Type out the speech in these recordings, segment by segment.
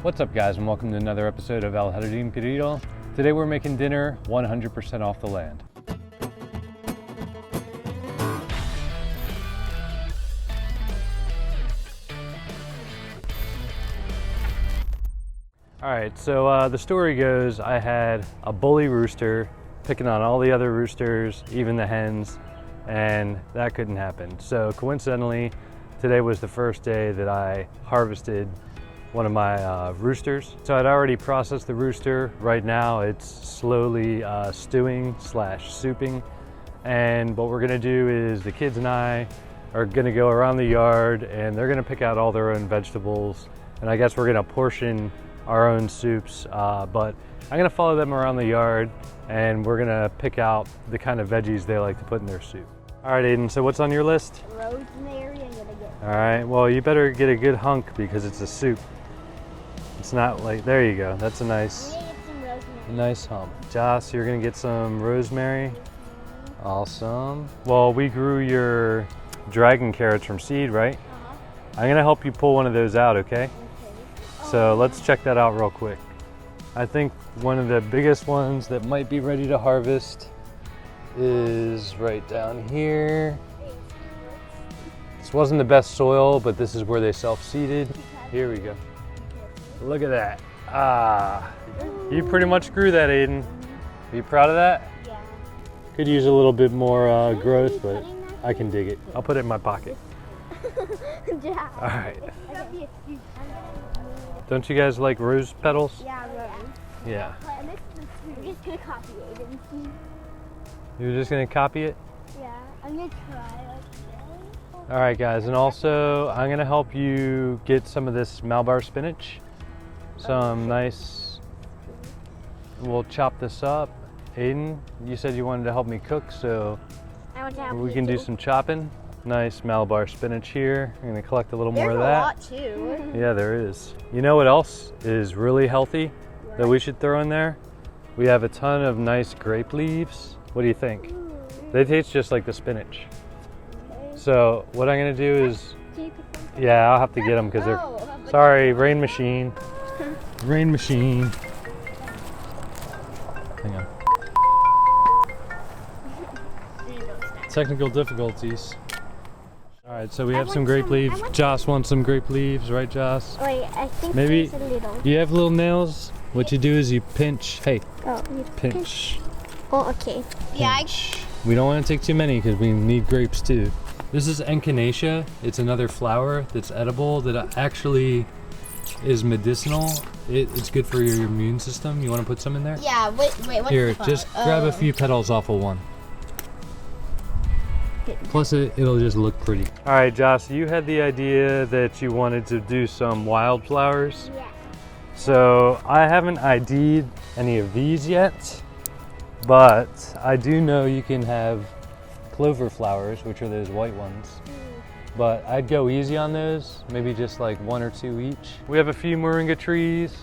What's up guys, and welcome to another episode of El Jardín Perdido. Today we're making dinner 100% off the land. Alright, so the story goes I had a bully rooster picking on all the other roosters, even the hens, and that couldn't happen. So coincidentally, today was the first day that I harvested one of my roosters. So I'd already processed the rooster. Right now it's slowly stewing / souping. And what we're gonna do is the kids and I are gonna go around the yard and they're gonna pick out all their own vegetables. And I guess we're gonna portion our own soups, but I'm gonna follow them around the yard and we're gonna pick out the kind of veggies they like to put in their soup. All right, Aiden, so what's on your list? Rosemary, I'm gonna get. All right, well, you better get a good hunk because it's a soup. It's not like, there you go. That's a nice, nice hump. Joss, you're gonna get some rosemary. Awesome. Well, we grew your dragon carrots from seed, right? I'm gonna help you pull one of those out, okay? So let's check that out real quick. I think one of the biggest ones that might be ready to harvest is right down here. This wasn't the best soil, but this is where they self-seeded. Here we go. Look at that. Ah, you pretty much grew that, Aiden. Are you proud of that? Yeah. Could use a little bit more growth, but I can dig it. I'll put it in my pocket. Yeah. All right. Don't you guys like rose petals? Yeah, right. Yeah. I'm just gonna copy it and see. You're just gonna copy it? Yeah, I'm gonna try. All right, guys, and also I'm gonna help you get some of this Malabar spinach. Some nice, we'll chop this up. Aiden, you said you wanted to help me cook, so I want to help we you can do too. some chopping. Nice Malabar spinach here. I'm gonna collect a little more of that. There's a lot too. Yeah, there is. You know what else is really healthy that we should throw in there? We have a ton of nice grape leaves. What do you think? They taste just like the spinach. So what I'm gonna do is, yeah, I'll have to get them because they're, sorry, rain machine. Rain machine. Hang on. Technical difficulties. All right, so we have some grape leaves. Joss wants some grape leaves, right, Joss? Wait, I think Maybe there's a little. you have little nails. What you do is you pinch. Hey, Oh, you pinch. Oh, okay. Pinch. We don't want to take too many because we need grapes too. This is echinacea. It's another flower that's edible that actually is medicinal. It's good for your immune system. You want to put some in there? Yeah, wait, what's Here, the just grab a few petals off of one. Plus it'll just look pretty. All right, Joss, you had the idea that you wanted to do some wildflowers. Yeah. So I haven't ID'd any of these yet, but I do know you can have clover flowers, which are those white ones. But I'd go easy on those, maybe just like 1 or 2 each. We have a few moringa trees,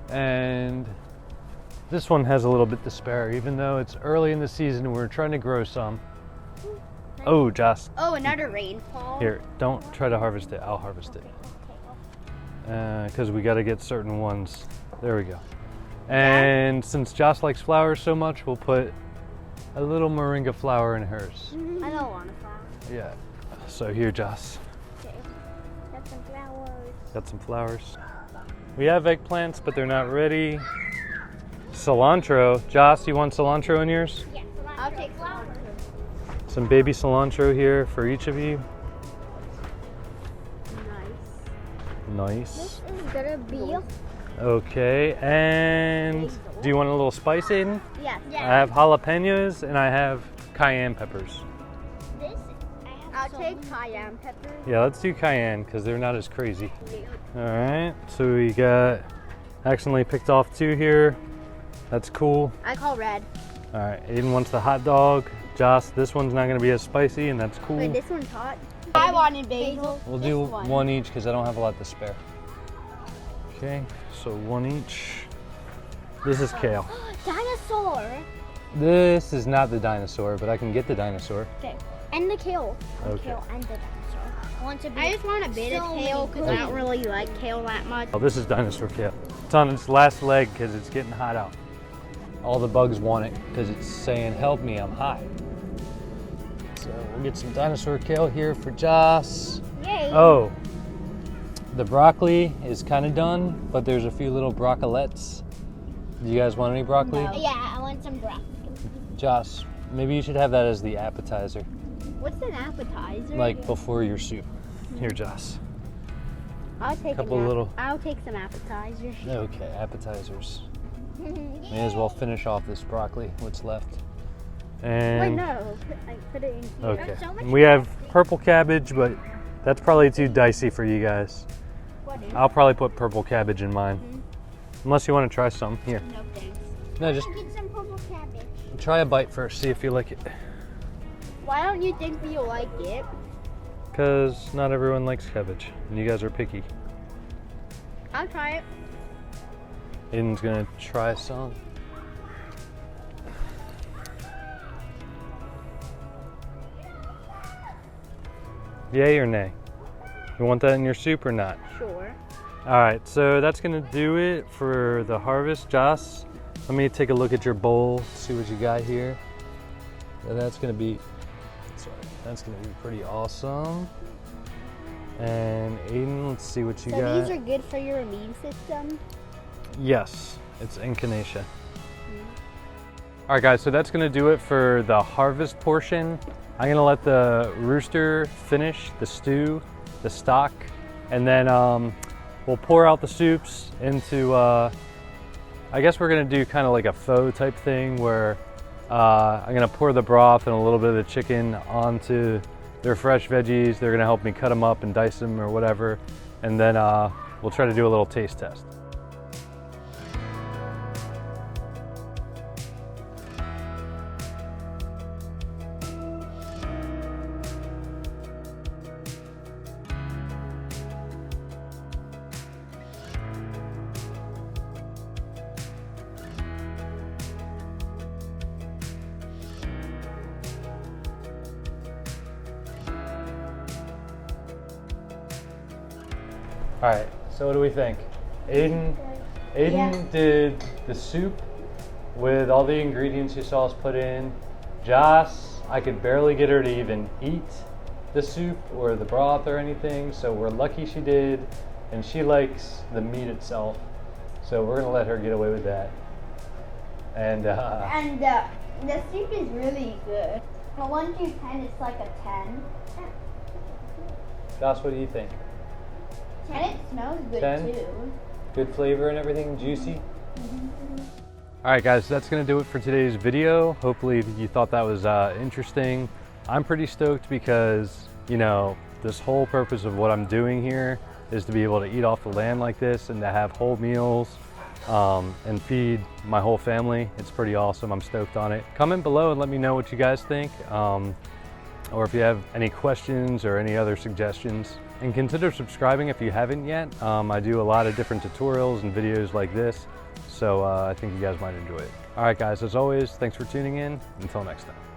and this one has a little bit to spare, even though it's early in the season and we're trying to grow some. Oh, Joss. Oh, another rainfall. Here, don't try to harvest it, I'll harvest it. Because we got to get certain ones. There we go. And since Joss likes flowers so much, we'll put a little moringa flower in hers. I don't want a flower. Yeah. So here, Joss. Okay. Got some flowers. Got some flowers. We have eggplants, but they're not ready. Cilantro. Joss, you want cilantro in yours? Yeah, I'll take flowers. Some baby cilantro here for each of you. Nice. This is gonna be. Okay, and do you want a little spice, Aiden? Yes. I have jalapenos and I have cayenne peppers. I'll take cayenne pepper. Yeah, let's do cayenne because they're not as crazy. All right, so we got accidentally picked off 2 here. That's cool. I call red. All right, Aiden wants the hot dog. Joss, this one's not gonna be as spicy, and that's cool. Wait, this one's hot. I wanted basil. We'll do one each because I don't have a lot to spare. Okay, so 1 each. This is kale. Dinosaur. This is not the dinosaur, but I can get the dinosaur. Okay. And the kale. Okay. Kale and the dinosaur. I just want a bit of kale because I don't really like kale that much. Oh, this is dinosaur kale. It's on its last leg because it's getting hot out. All the bugs want it because it's saying, help me, I'm hot. So we'll get some dinosaur kale here for Joss. Yay! Oh, the broccoli is kind of done, but there's a few little broccolettes. Do you guys want any broccoli? No. Yeah, I want some broccoli. Joss, maybe you should have that as the appetizer. What's an appetizer? Like before your soup. Here, Joss. I'll take I'll take some appetizers. Okay, appetizers. May as well finish off this broccoli, what's left. And Wait, no. I put it in here. okay. We have purple cabbage, but that's probably too dicey for you guys. What is? I'll probably put purple cabbage in mine. Unless you want to try some. Here. No thanks. No, just Get some purple cabbage. try a bite first, see if you like it. Why don't you think you'll like it? Because not everyone likes cabbage, and you guys are picky. I'll try it. Aiden's gonna try some. Yay or nay? You want that in your soup or not? Sure. All right, so that's gonna do it for the harvest. Joss, let me take a look at your bowl, see what you got here. That's gonna be pretty awesome. And Aiden, let's see what you got. So these are good for your immune system? Yes, it's echinacea. All right, guys, so that's gonna do it for the harvest portion. I'm gonna let the rooster finish the stew, the stock, and then we'll pour out the soups into, I guess we're gonna do kind of like a faux type thing where I'm gonna pour the broth and a little bit of the chicken onto their fresh veggies. They're gonna help me cut them up and dice them or whatever. And then we'll try to do a little taste test. All right, so what do we think? Aiden did the soup with all the ingredients you saw us put in. Joss, I could barely get her to even eat the soup or the broth or anything, so we're lucky she did, and she likes the meat itself, so we're gonna let her get away with that. And the soup is really good. From 1 to 10, it's like a 10. Joss, what do you think? And it smells good 10? too. Good flavor and everything, juicy? All right, guys, that's gonna do it for today's video. Hopefully you thought that was interesting. I'm pretty stoked because, you know, this whole purpose of what I'm doing here is to be able to eat off the land like this and to have whole meals and feed my whole family. It's pretty awesome. I'm stoked on it. Comment below and let me know what you guys think. Or if you have any questions or any other suggestions. And consider subscribing if you haven't yet. I do a lot of different tutorials and videos like this, so I think you guys might enjoy it. All right, guys, as always, thanks for tuning in. Until next time.